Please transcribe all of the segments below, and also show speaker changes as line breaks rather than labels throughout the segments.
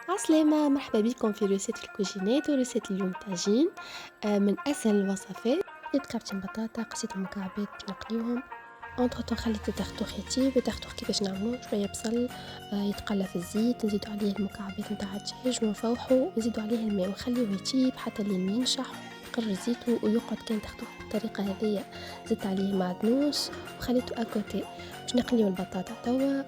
عسلامة، مرحبا بكم في روسيت الكوجينات وروسيت اليوم طاجين. من أسهل الوصفات. خليت كرتين بطاطا، قصيتهم مكعبات باش نقليوهم. entre temps خليت التختوخ يطيب. التختوخ كيفاش نعملوه؟ شوية بصل يتقلى في الزيت، نزيدو عليه المكعبات نتاع الدجاج ونفوحو، نزيدو عليه الماء ونخليوه يطيب حتى لين ينشح ويقر الزيت ويقعد كان تختوخ بالطريقة هذيا. زدت عليه معدنوس وخليته أكوتي باش نقليو البطاطا توا.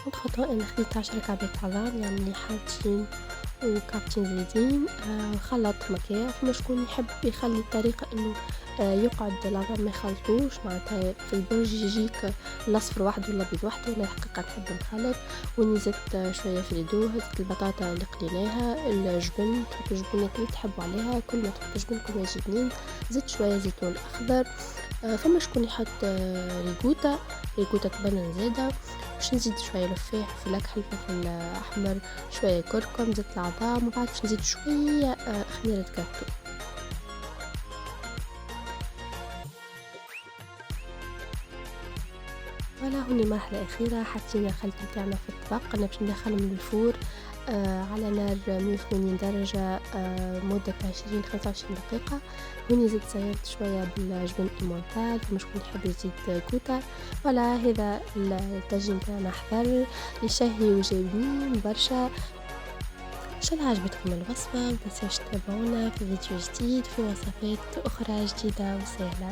الخطأ أنا خديت 10 كعبات عظام، يعني حالتين وكعبتين زايدين. خلطت مكياج. فما شكون يحب يخلي الطريقة إنه يقعد العظام ما يخلطوش، معناتها في البرج يجيك الأصفر وحده والأبيض وحده. أنا الحقيقة نحب نخلط. وإني زدت شوية فريدو، زدت البطاطا اللي قليناها، الجبن تحطوا الجبنات اللي تحبوا عليها، كل ما تحطوا جبن كل ما يجي بنين. زدت شوية زيتون أخضر. فما شكون يحط ريكوتا تبنن زادة. باش نزيد شوية لفاح، فلفل الفلفل أحمر، شوية كركم، زيت العظام، وبعد باش نزيد شوية خميرة كاتو. فوالا هوني مرحلة أخيرة، حطينا الخليط متاعنا في الطبق. أنا باش ندخلهم للفور على نار 180 درجة مدة 20-25 دقيقة. هوني زدت زينت شوية بالجبن إيمونتال، فما شكون يحب يزيد كوتا. فوالا هذا الطاجين تاعنا حضر، يشهي وجايبين برشا. إن شاء الله عجبتكم الوصفة، متنساوش تتابعونا في فيديو جديد في وصفات أخرى جديدة وسهلة.